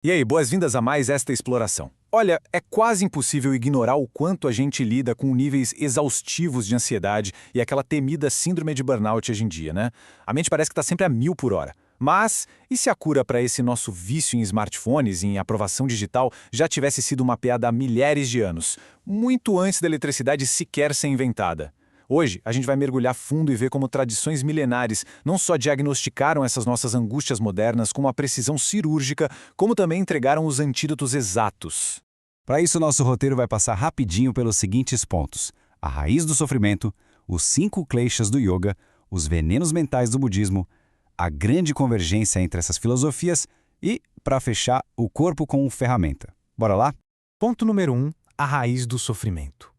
E aí, boas-vindas a mais esta exploração. Olha, é quase impossível ignorar o quanto a gente lida com níveis exaustivos de ansiedade e aquela temida síndrome de burnout hoje em dia, né? A mente parece que está sempre a 1000 por hora. Mas, e se a cura para esse nosso vício em smartphones e em aprovação digital já tivesse sido mapeada há milhares de anos, muito antes da eletricidade sequer ser inventada? Hoje, a gente vai mergulhar fundo e ver como tradições milenares não só diagnosticaram essas nossas angústias modernas com uma precisão cirúrgica, como também entregaram os antídotos exatos. Para isso, nosso roteiro vai passar rapidinho pelos seguintes pontos: a raiz do sofrimento, os 5 kleshas do yoga, os venenos mentais do budismo, a grande convergência entre essas filosofias e, para fechar, o corpo como ferramenta. Bora lá? Ponto número 1, a raiz do sofrimento.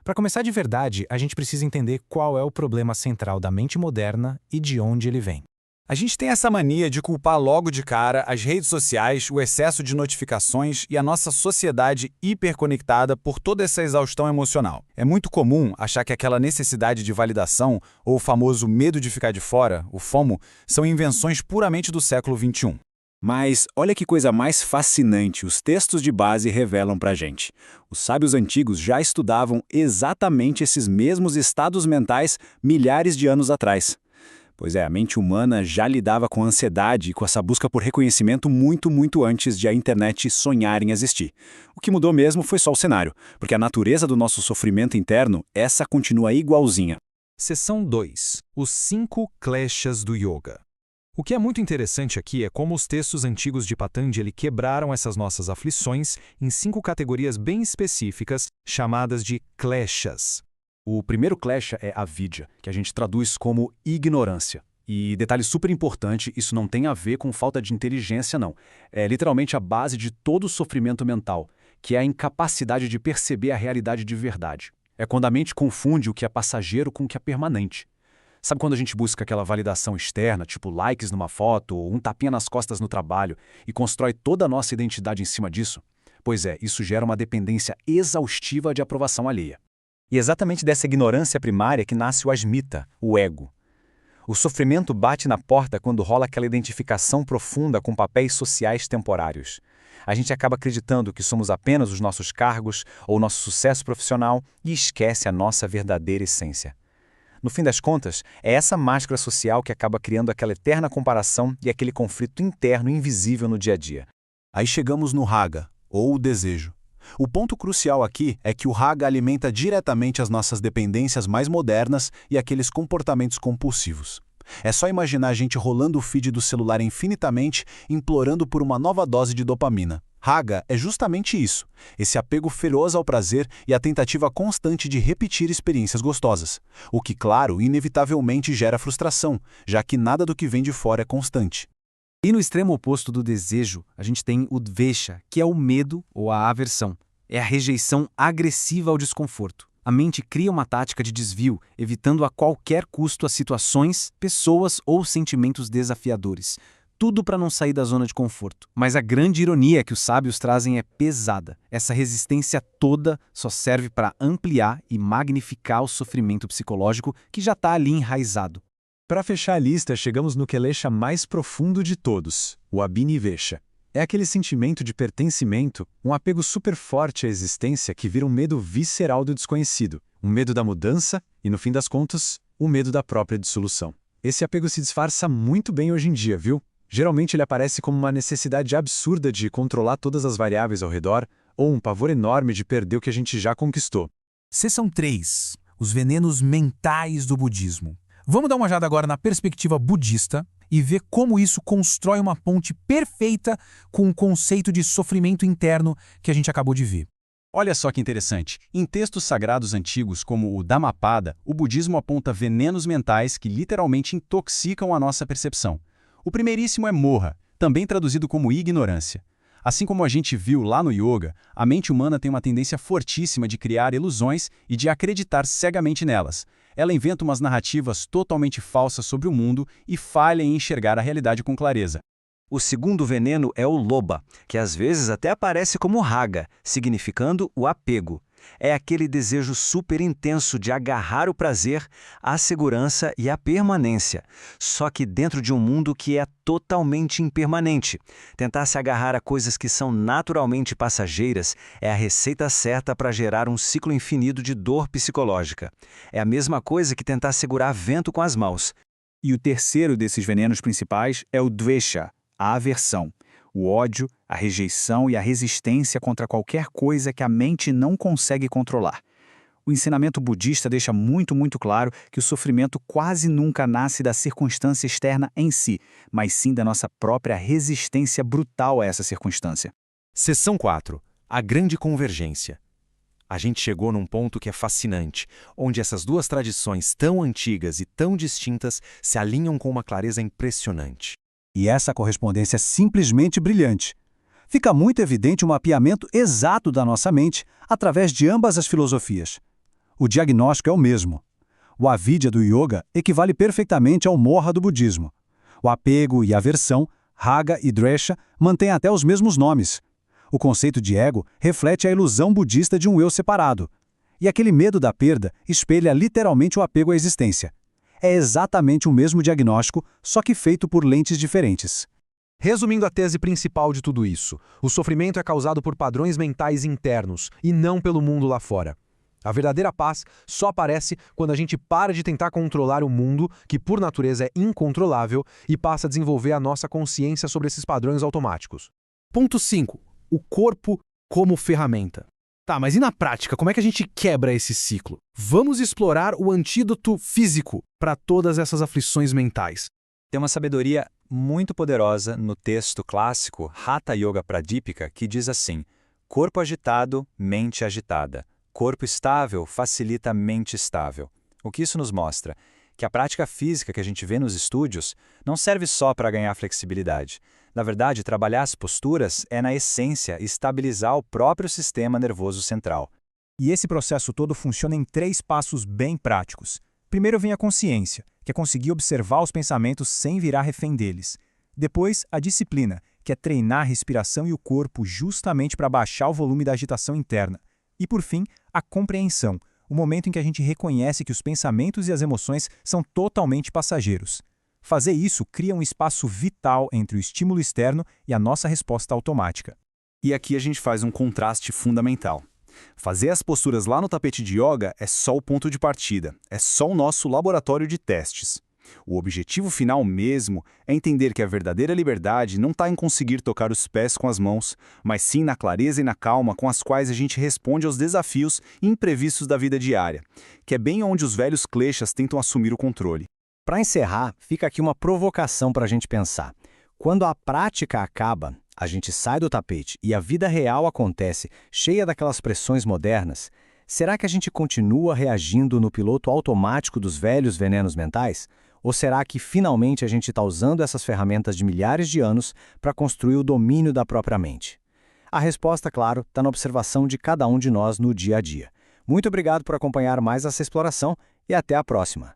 Para começar de verdade, a gente precisa entender qual é o problema central da mente moderna e de onde ele vem. A gente tem essa mania de culpar logo de cara as redes sociais, o excesso de notificações e a nossa sociedade hiperconectada por toda essa exaustão emocional. É muito comum achar que aquela necessidade de validação, ou o famoso medo de ficar de fora, o FOMO, são invenções puramente do século XXI. Mas olha que coisa mais fascinante os textos de base revelam pra gente. Os sábios antigos já estudavam exatamente esses mesmos estados mentais milhares de anos atrás. Pois é, a mente humana já lidava com a ansiedade e com essa busca por reconhecimento muito antes de a internet sonhar em existir. O que mudou mesmo foi só o cenário, porque a natureza do nosso sofrimento interno, essa continua igualzinha. Seção 2. Os 5 kleshas do yoga. O que é muito interessante aqui é como os textos antigos de Patanjali quebraram essas nossas aflições em 5 categorias bem específicas, chamadas de kleshas. O primeiro klesha é avidya, que a gente traduz como ignorância. E detalhe super importante, isso não tem a ver com falta de inteligência, não. É literalmente a base de todo o sofrimento mental, que é a incapacidade de perceber a realidade de verdade. É quando a mente confunde o que é passageiro com o que é permanente. Sabe quando a gente busca aquela validação externa, tipo likes numa foto ou um tapinha nas costas no trabalho, e constrói toda a nossa identidade em cima disso? Pois é, isso gera uma dependência exaustiva de aprovação alheia. E é exatamente dessa ignorância primária que nasce o asmita, o ego. O sofrimento bate na porta quando rola aquela identificação profunda com papéis sociais temporários. A gente acaba acreditando que somos apenas os nossos cargos ou nosso sucesso profissional e esquece a nossa verdadeira essência. No fim das contas, é essa máscara social que acaba criando aquela eterna comparação e aquele conflito interno invisível no dia a dia. Aí chegamos no raga, ou o desejo. O ponto crucial aqui é que o raga alimenta diretamente as nossas dependências mais modernas e aqueles comportamentos compulsivos. É só imaginar a gente rolando o feed do celular infinitamente, implorando por uma nova dose de dopamina. Raga é justamente isso, esse apego feroz ao prazer e a tentativa constante de repetir experiências gostosas. O que, claro, inevitavelmente gera frustração, já que nada do que vem de fora é constante. E no extremo oposto do desejo, a gente tem o dvesha, que é o medo ou a aversão. É a rejeição agressiva ao desconforto. A mente cria uma tática de desvio, evitando a qualquer custo as situações, pessoas ou sentimentos desafiadores. Tudo para não sair da zona de conforto. Mas a grande ironia que os sábios trazem é pesada. Essa resistência toda só serve para ampliar e magnificar o sofrimento psicológico que já está ali enraizado. Para fechar a lista, chegamos no klesha mais profundo de todos, o abhinivesha. É aquele sentimento de pertencimento, um apego super forte à existência que vira um medo visceral do desconhecido, um medo da mudança e, no fim das contas, o medo da própria dissolução. Esse apego se disfarça muito bem hoje em dia, viu? Geralmente ele aparece como uma necessidade absurda de controlar todas as variáveis ao redor ou um pavor enorme de perder o que a gente já conquistou. Seção 3. Os venenos mentais do budismo. Vamos dar uma olhada agora na perspectiva budista e ver como isso constrói uma ponte perfeita com o conceito de sofrimento interno que a gente acabou de ver. Olha só que interessante. Em textos sagrados antigos como o Dhammapada, o budismo aponta venenos mentais que literalmente intoxicam a nossa percepção. O primeiríssimo é moha, também traduzido como ignorância. Assim como a gente viu lá no yoga, a mente humana tem uma tendência fortíssima de criar ilusões e de acreditar cegamente nelas. Ela inventa umas narrativas totalmente falsas sobre o mundo e falha em enxergar a realidade com clareza. O segundo veneno é o lobha, que às vezes até aparece como raga, significando o apego. É aquele desejo super intenso de agarrar o prazer, a segurança e a permanência. Só que dentro de um mundo que é totalmente impermanente. Tentar se agarrar a coisas que são naturalmente passageiras é a receita certa para gerar um ciclo infinito de dor psicológica. É a mesma coisa que tentar segurar vento com as mãos. E o terceiro desses venenos principais é o dvesha, a aversão. O ódio, a rejeição e a resistência contra qualquer coisa que a mente não consegue controlar. O ensinamento budista deixa muito claro que o sofrimento quase nunca nasce da circunstância externa em si, mas sim da nossa própria resistência brutal a essa circunstância. Seção 4. A grande convergência. A gente chegou num ponto que é fascinante, onde essas duas tradições tão antigas e tão distintas se alinham com uma clareza impressionante. E essa correspondência é simplesmente brilhante. Fica muito evidente o mapeamento exato da nossa mente através de ambas as filosofias. O diagnóstico é o mesmo. O avidya do yoga equivale perfeitamente ao moha do budismo. O apego e aversão, raga e dvesha, mantêm até os mesmos nomes. O conceito de ego reflete a ilusão budista de um eu separado. E aquele medo da perda espelha literalmente o apego à existência. É exatamente o mesmo diagnóstico, só que feito por lentes diferentes. Resumindo a tese principal de tudo isso, o sofrimento é causado por padrões mentais internos e não pelo mundo lá fora. A verdadeira paz só aparece quando a gente para de tentar controlar o mundo, que por natureza é incontrolável, e passa a desenvolver a nossa consciência sobre esses padrões automáticos. Ponto 5. O corpo como ferramenta. Tá, mas e na prática, como é que a gente quebra esse ciclo? Vamos explorar o antídoto físico para todas essas aflições mentais. Tem uma sabedoria muito poderosa no texto clássico Hatha Yoga Pradipika que diz assim: corpo agitado, mente agitada. Corpo estável facilita mente estável. O que isso nos mostra? Que a prática física que a gente vê nos estúdios não serve só para ganhar flexibilidade. Na verdade, trabalhar as posturas é, na essência, estabilizar o próprio sistema nervoso central. E esse processo todo funciona em 3 passos bem práticos. Primeiro vem a consciência, que é conseguir observar os pensamentos sem virar refém deles. Depois, a disciplina, que é treinar a respiração e o corpo justamente para baixar o volume da agitação interna. E, por fim, a compreensão, o momento em que a gente reconhece que os pensamentos e as emoções são totalmente passageiros. Fazer isso cria um espaço vital entre o estímulo externo e a nossa resposta automática. E aqui a gente faz um contraste fundamental. Fazer as posturas lá no tapete de yoga é só o ponto de partida, é só o nosso laboratório de testes. O objetivo final mesmo é entender que a verdadeira liberdade não está em conseguir tocar os pés com as mãos, mas sim na clareza e na calma com as quais a gente responde aos desafios imprevistos da vida diária, que é bem onde os velhos kleshas tentam assumir o controle. Para encerrar, fica aqui uma provocação para a gente pensar. Quando a prática acaba, a gente sai do tapete e a vida real acontece, cheia daquelas pressões modernas, será que a gente continua reagindo no piloto automático dos velhos venenos mentais? Ou será que finalmente a gente está usando essas ferramentas de milhares de anos para construir o domínio da própria mente? A resposta, claro, está na observação de cada um de nós no dia a dia. Muito obrigado por acompanhar mais essa exploração e até a próxima.